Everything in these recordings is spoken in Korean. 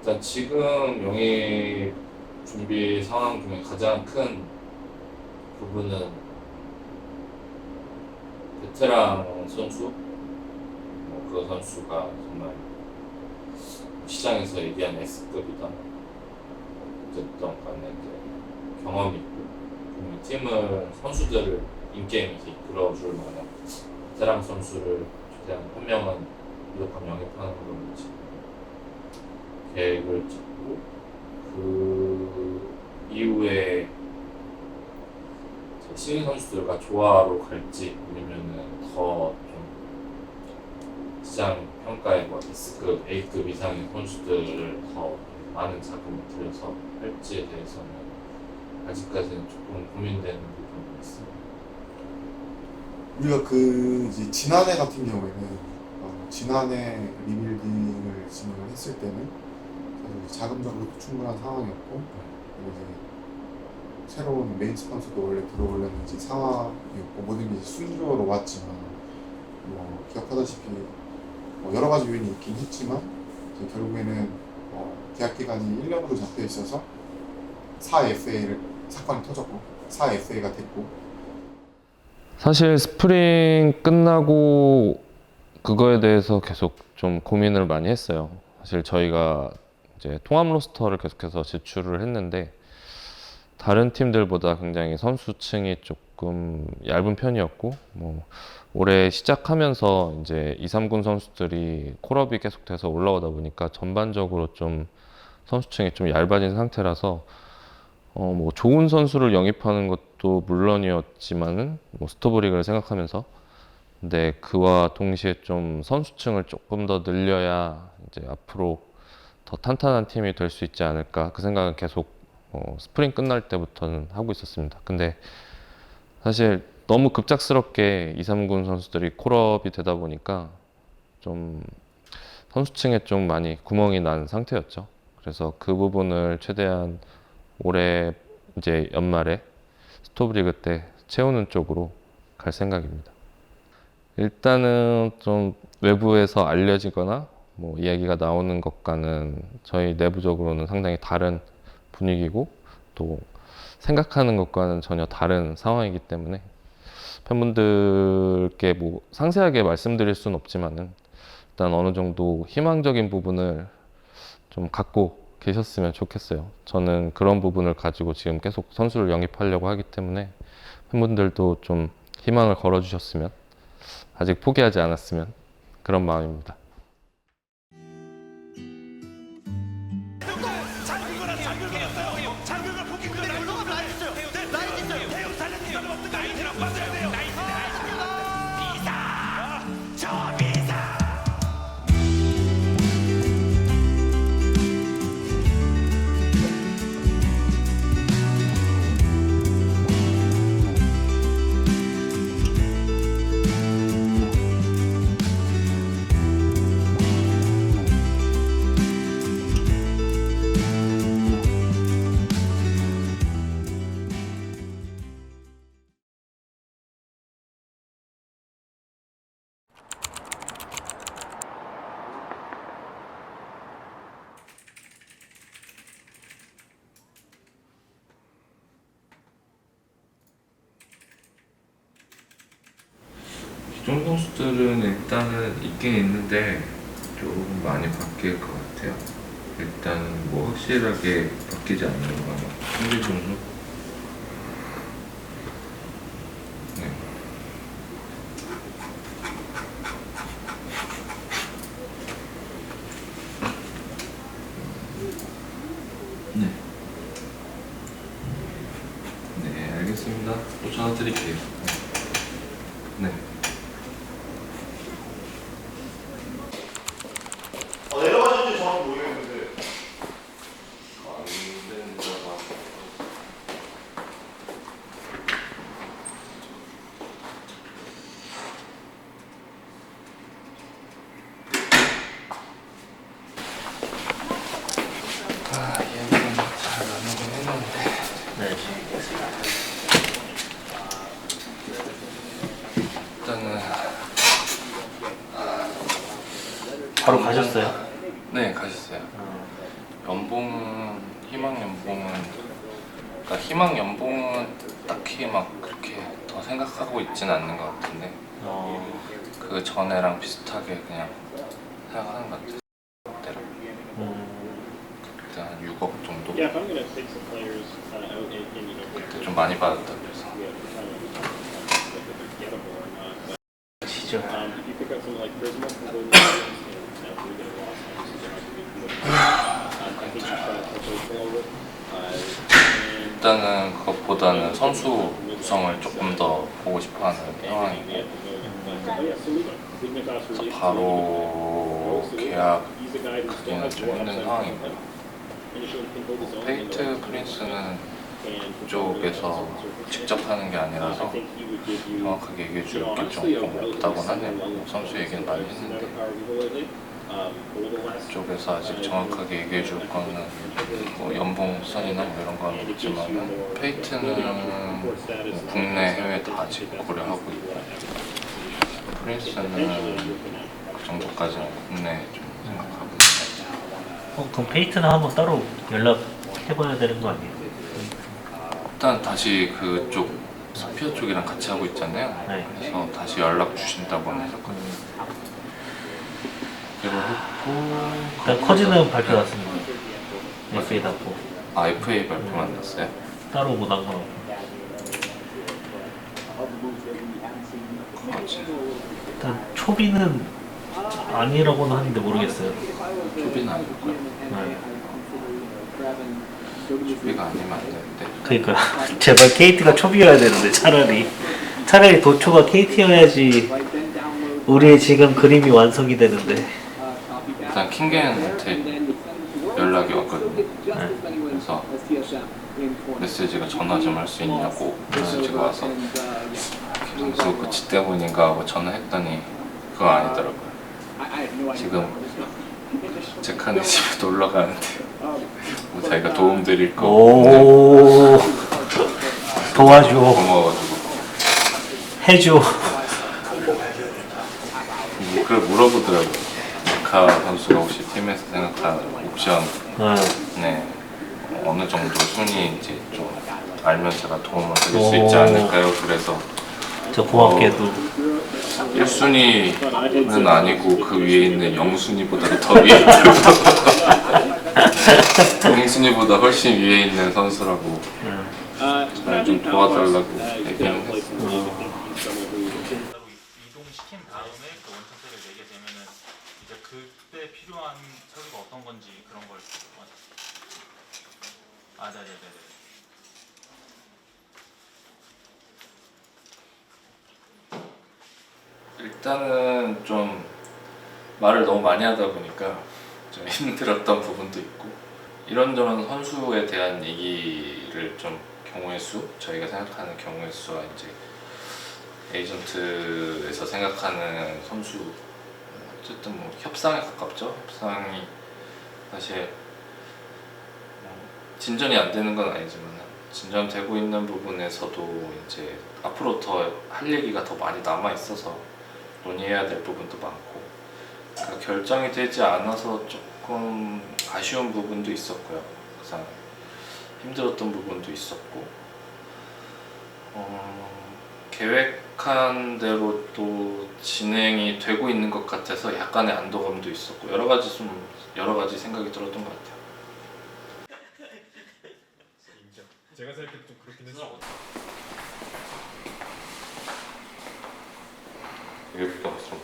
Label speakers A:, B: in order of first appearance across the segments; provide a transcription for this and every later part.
A: 일단 지금 영입 준비 상황 중에 가장 큰 부분은 베테랑 선수, 그 선수가 정말 시장에서 얘기한 S급이다. 어쨌든 간에 이제 경험이 있고 팀을 선수들을 인게임에서 이끌어줄 만한 베테랑 선수를 최대한 한 명은 무조건 영입하는 걸로 지금 계획을 잡고 그 이후에 신인 선수들과 조화로 갈지 아니면은 더 좀 시장 평가에 뭐 S급, A급 이상의 선수들을 더 많은 자금을 들여서 할지에 대해서는 아직까지는 조금 고민되는 부분이 있습니다.
B: 우리가 그 이제 지난해 같은 경우에는 지난해 리빌딩을 진행을 했을 때는 사실 자금적으로 충분한 상황이었고 그리고 이제 새로운 메인 스폰서도 원래 들어오려는 이제 상황이었고 모든 게 이제 순조로워 왔지만 뭐 기억하다시피 뭐 여러 가지 요인이 있긴 했지만 이제 결국에는 계약 기간이 1년으로 잡혀 있어서 4FA를 사건이 터졌고 4FA가 됐고
C: 사실 스프링 끝나고 그거에 대해서 계속 좀 고민을 많이 했어요. 사실 저희가 이제 통합 로스터를 계속해서 제출을 했는데 다른 팀들보다 굉장히 선수층이 조금 얇은 편이었고 뭐 올해 시작하면서 이제 2, 3군 선수들이 콜업이 계속돼서 올라오다 보니까 전반적으로 좀 선수층이 좀 얇아진 상태라서 뭐 좋은 선수를 영입하는 것도 물론이었지만은 뭐 스토브리그를 생각하면서 근데 그와 동시에 좀 선수층을 조금 더 늘려야 이제 앞으로 더 탄탄한 팀이 될 수 있지 않을까 그 생각은 계속 스프링 끝날 때부터는 하고 있었습니다. 근데 사실 너무 급작스럽게 2, 3군 선수들이 콜업이 되다 보니까 좀 선수층에 좀 많이 구멍이 난 상태였죠. 그래서 그 부분을 최대한 올해 이제 연말에 스토브리그 때 채우는 쪽으로 갈 생각입니다. 일단은 좀 외부에서 알려지거나 뭐 이야기가 나오는 것과는 저희 내부적으로는 상당히 다른 분위기고 또 생각하는 것과는 전혀 다른 상황이기 때문에 팬분들께 뭐 상세하게 말씀드릴 수는 없지만은 일단 어느 정도 희망적인 부분을 좀 갖고 계셨으면 좋겠어요. 저는 그런 부분을 가지고 지금 계속 선수를 영입하려고 하기 때문에 팬분들도 좀 희망을 걸어주셨으면 아직 포기하지 않았으면 그런 마음입니다.
A: 기존 선수들은 일단은 있긴 있는데 조금 많이 바뀔 것 같아요. 일단 뭐 확실하게 바뀌지 않는 거는 홍길 선수. 네. 네. 네, 알겠습니다. 또 전화 드릴게요. 네.
B: 내려가는지 정확히 모르겠는데
A: 얘는 잘 나누긴 했는데. 네. 일단은
D: 바로 가셨어요?
A: 네, 가셨어요.
C: 희망 연봉은 그러니까 희망 연봉은 딱히 막 그렇게 더 생각하고 있진 않는 것 같은데 그 전에랑 비슷하게 그냥 생각하는 것 같아요. 그때랑 그때 한 6억 정도.
D: Yeah, if I'm gonna take some players out and you know,
C: 그때 좀 많이 받았다 그래서.
D: gettable or not. But,
E: 시절.
D: if you pick up something like Prisma from Golden State, you know, we get a loss. Obviously, they're not gonna be good. I think you try to touch those a little bit. And
C: 일단은 그것보다는 선수 구성을 조금 더 보고 싶어하는 상황이고 그래서 바로 계약하기는 좀 힘든 상황이고요. 페이트 프린스는 그쪽에서 직접 하는 게 아니라서 정확하게 얘기해 줄 게 좀 없다고 하네요. 뭐 선수 얘기는 많이 했는데 그쪽에서 아직 정확하게 얘기해 줄 거는 뭐 연봉선이나 뭐 이런 건 없지만 페이트는 뭐 국내 해외 다 아직 고려하고 있고 프린스는 그 정도까지는 국내 좀 생각하고 있어요.
E: 그럼 페이트는 한번 따로 연락해봐야 되는 거 아니에요?
C: 일단 다시 그쪽 스피어 쪽이랑 같이 하고 있잖아요.
E: 네.
C: 그래서 다시 연락 주신다고는 했었거든요. 그리고 했고
E: 일단 커즈는 발표 났습니다. FA 났고
C: FA 발표만 났어요.
E: 따로 못한 건 없고.
C: 커즈
E: 일단 초비는 아니라고는 하는데 모르겠어요.
C: 초비는 아니고요.
E: 네.
C: 초비가 아니면 안 되는데
E: 그러니까 제발 KT가 초비여야 되는데 차라리 도초가 KT여야지 우리의 지금 그림이 완성이 되는데.
C: 일단 킹겐한테 연락이 왔거든요. 그래서 메시지가 전화 좀 할 수 있냐고 메시지가 와서 선수 코치 때문인가 하고 전화했더니 그거 아니더라고요. 지금 체카네 집에 놀러 가는데 뭐 자기가 도움 드릴 거
E: 오 도와줘
C: 고마워가지고
E: 해줘.
C: 그걸 물어보더라고요. 카 선수가 혹시 팀에서 생각하는 옵션 네 어느 정도 순위인지 좀 알면 제가 도움을 드릴 수 있지 않을까요? 그래서
E: 저 고맙게도
C: 1순위는 아니고 그 위에 있는 0순위보다 더 위에 있는 0순위보다 훨씬 위에 있는 선수라고 저를 좀 도와달라고 얘기는 했어요.
F: 이동시킨 다음에 그 원천세를 내게 되면은 이제 그때 필요한 서류가 어떤 건지 그런 걸 네네네.
C: 일단은 좀 말을 너무 많이 하다 보니까 좀 힘들었던 부분도 있고 이런저런 선수에 대한 얘기를 좀 경우의 수 저희가 생각하는 경우의 수와 이제 에이전트에서 생각하는 선수 어쨌든 뭐 협상에 가깝죠. 협상이 사실 진전이 안 되는 건 아니지만 진전되고 있는 부분에서도 이제 앞으로 더 할 얘기가 더 많이 남아 있어서 논의해야 될 부분도 많고 그러니까 결정이 되지 않아서 조금 아쉬운 부분도 있었고요. 항상 힘들었던 부분도 있었고 계획한 대로 또 진행이 되고 있는 것 같아서 약간의 안도감도 있었고 여러 가지 생각이 들었던 것 같아요.
G: 제가 생각해도 좀 그렇긴 했어요.
C: 이게 부담스러워.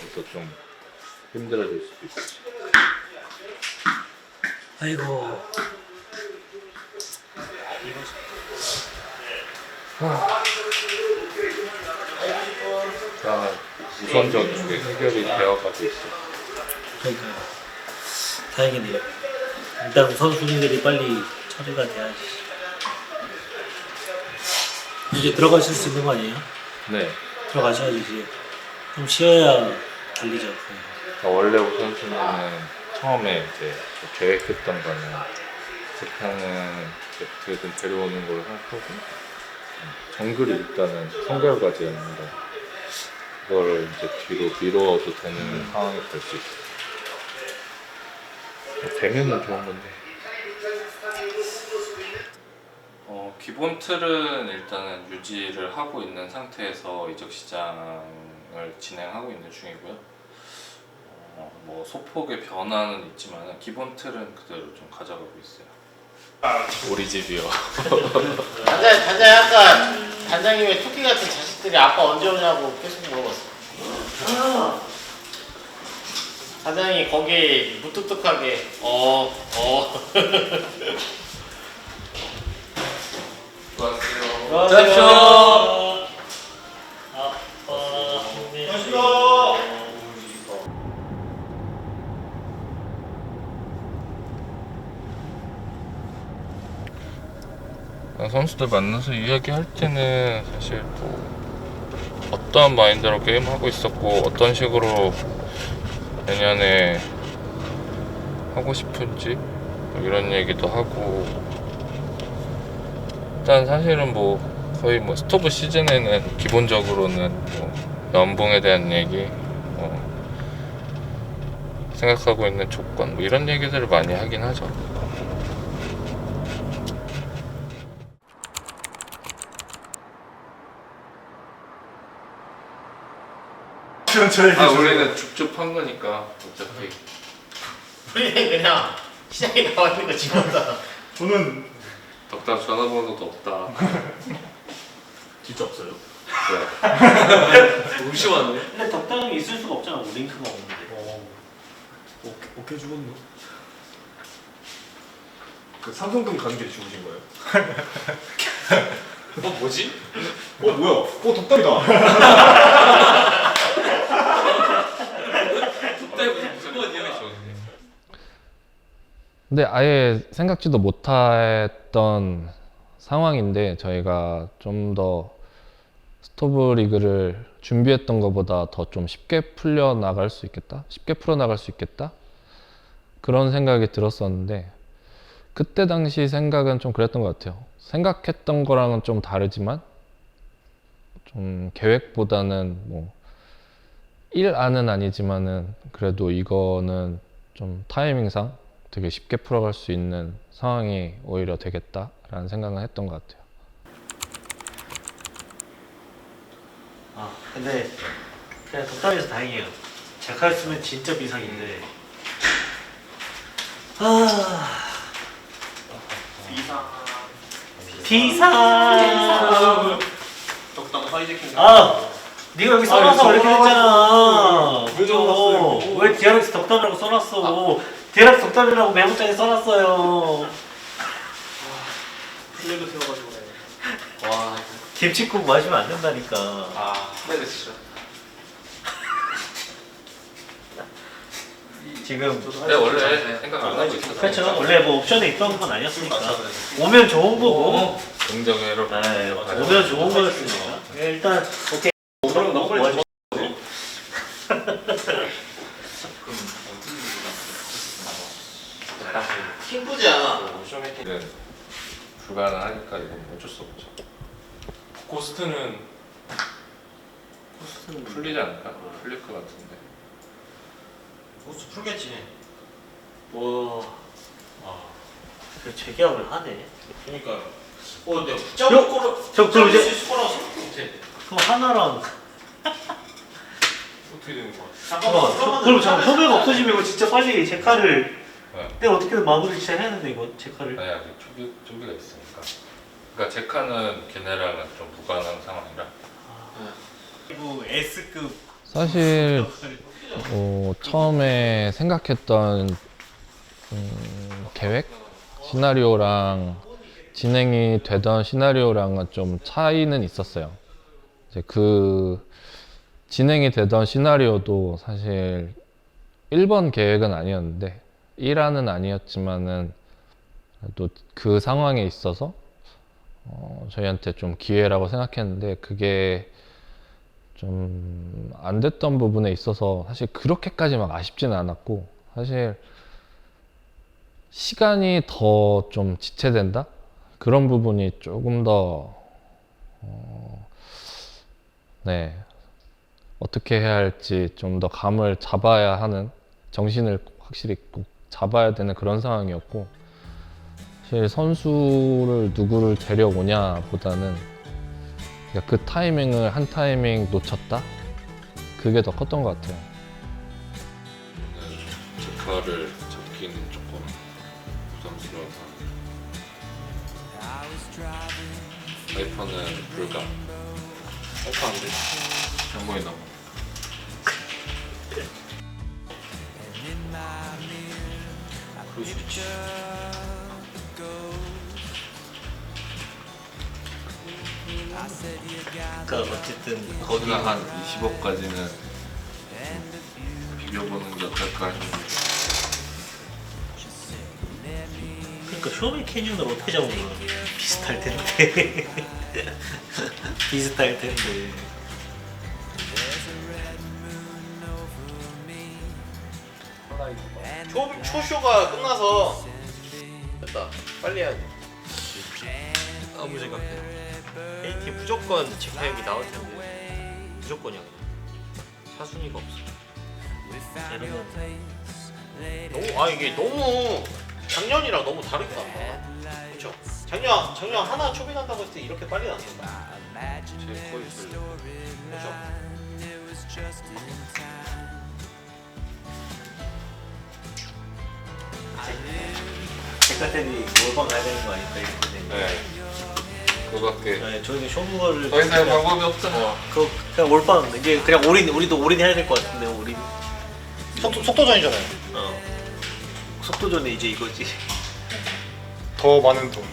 C: 그래서 좀 힘들어질 수도 있어.
E: 아이고
C: 다 우선적인 게 해결이 되어가고 있어.
E: 그러니까요. 다행이네요. 일단 우선 순위들이 빨리 처리가 돼야지. 이제 들어가실 수 있는 거 아니에요?
C: 네.
E: 들어가셔야지 이제 좀 쉬어야 달리죠.
C: 원래 우선순위는 처음에 이제 계획했던 거는 스카는 어떻게든 데려오는 걸로 생각하고 정글이 일단은 성결과제였는데 그걸 이제 뒤로 미뤄도 되는 상황이 될 수 있어요. 되면은 좋은 건데. 기본 틀은 일단은 유지를 하고 있는 상태에서 이적 시장을 진행하고 있는 중이고요. 뭐 소폭의 변화는 있지만 기본 틀은 그대로 좀 가져가고 있어요. 우리 집이요.
H: 단장이 아까 단장님의 토끼 같은 자식들이 아빠 언제 오냐고 계속 물어봤어. 단장이 거기에 무뚝뚝하게
C: 안녕하세요. 선수들 만나서 이야기할 때는 사실 뭐 어떠한 마인드로 게임하고 있었고 어떤 식으로 내년에 하고 싶은지 뭐 이런 얘기도 하고, 일단 사실은 뭐 거의 뭐 스토브 시즌에는 기본적으로는 뭐 연봉에 대한 얘기, 생각하고 있는 조건 뭐 이런 얘기들을 많이 하긴 하죠. 우리는 줍줍한 거니까 어차피.
H: 우리는 그냥 시장에 나와 있는 거 집었다.
G: 저는
C: 덕담 전화번호도 없다.
G: 진짜 없어요.
E: 의심하네. 근데 덕담이 있을 수가 없잖아. 링크가 없는데.
G: 오케이 죽었네. 그 삼성동 가는 길에 죽으신 거예요?
F: 뭐지?
G: 뭐야? 덕담이다.
C: 근데 아예 생각지도 못했던 상황인데 저희가 좀 더 스토브 리그를 준비했던 것보다 더 좀 쉽게 풀려 나갈 수 있겠다? 쉽게 풀어 나갈 수 있겠다? 그런 생각이 들었었는데 그때 당시 생각은 좀 그랬던 것 같아요. 생각했던 거랑은 좀 다르지만 좀 계획보다는 뭐 1안은 아니지만은 그래도 이거는 좀 타이밍상 되게 쉽게 풀어갈 수 있는 상황이 오히려 되겠다라는 생각을 했던 것 같아요.
E: 근데 그냥 덕담에서 다행이에요. 제카였으면 진짜 비상인데. 비상.
D: 덕담 하이제킹.
E: 네가 여기 써놔서 이렇게 됐잖아. 왜 DRX 덕담이라고 써놨어? DRX 덕담이라고 메모장에 써놨어요.
D: 플래그 세워가지고 그래.
E: 김치국 마시면 안 된다니까.
D: 플래그 진짜.
E: 지금
C: 원래 생각 안 하고 있었어요.
E: 그렇죠. 원래 뭐 옵션에 있던 건 아니었으니까. 오면 좋은 거고.
C: 긍정회로.
E: 네, 오면 좋은 거였으니까. 일단 오케이.
D: 그럼 너무 빨리
H: 킹구지 않아.
C: 쇼메이킹은 불가능하니까 이건 어쩔 수 없죠.
G: 고스트는
C: 풀리지 않을까? 풀릴 것 같은데.
H: 고수 풀겠지.
E: 그 재계약을 하네.
H: 그러니까. 내가 붙잡을 거로.
E: 저 그럼 이제
H: 수 있을 거라고 생각 못해.
E: 그럼 하나랑
G: 어떻게 되는 거야?
H: 잠깐만.
E: 그럼 협의가 없어지면 이거 진짜 빨리 제카를
C: 네.
E: 내가 어떻게든 마무리 진짜 해야 되는데 이거 제카를.
C: 아니 아직 준비가 있으니까. 그러니까 제카는 걔네랑은 좀 무관한 상황이라.
H: S급.
C: 사실 처음에 생각했던 계획, 시나리오랑 진행이 되던 시나리오랑은 좀 차이는 있었어요. 이제 그 진행이 되던 시나리오도 사실 1번 계획은 아니었는데 1화는 아니었지만은 또 그 상황에 있어서 저희한테 좀 기회라고 생각했는데 그게 좀 안 됐던 부분에 있어서 사실 그렇게까지 막 아쉽지는 않았고, 사실 시간이 더 좀 지체된다? 그런 부분이 조금 더 네, 어떻게 해야 할지 좀 더 감을 잡아야 하는, 정신을 확실히 꼭 잡아야 되는 그런 상황이었고, 사실 선수를 누구를 데려오냐 보다는 그 타이밍을 한 타이밍 놓쳤다? 그게 더 컸던 것 같아요.
A: 제카를 잡기는 조금 부담스러워서 하이퍼는 불가.
G: 하이퍼 안 돼.
A: 장모에 넘어.
H: 그럴 수 있지.
E: 그러니까 어쨌든
A: 거기가 한 20억까지는 비벼보는 게 어떨까 했는데
E: 그러니까 쇼메 캐니언을 어떻게 잡은 거야? 비슷할 텐데. 비슷할 텐데.
H: 초쇼가 끝나서 됐다. 빨리 해야 돼. 아무 생각해. KT 무조건 직파역이 나올 텐데 무조건이야. 사순위가 없어.
E: 이러면
H: 너무 이게 너무 작년이랑 너무 다르게 난다. 그렇죠? 작년 하나 초비 난다고 했을 때 이렇게 빨리 났었다.
A: 제 거의 별로.
H: 그렇죠?
E: 제카텔이 올방 가야 되는 거 아닐까 이렇게 되면.
A: 네. 그거밖에
E: 네, 저희는 쇼부거를
A: 더 이상 방법이 없잖아.
E: 그냥 올방 이제 그냥 우리도 올인 해야 될 것 같은데 올인.
H: 속도전이잖아요.
E: 속도전에 이제 이거지.
G: 더 많은 돈.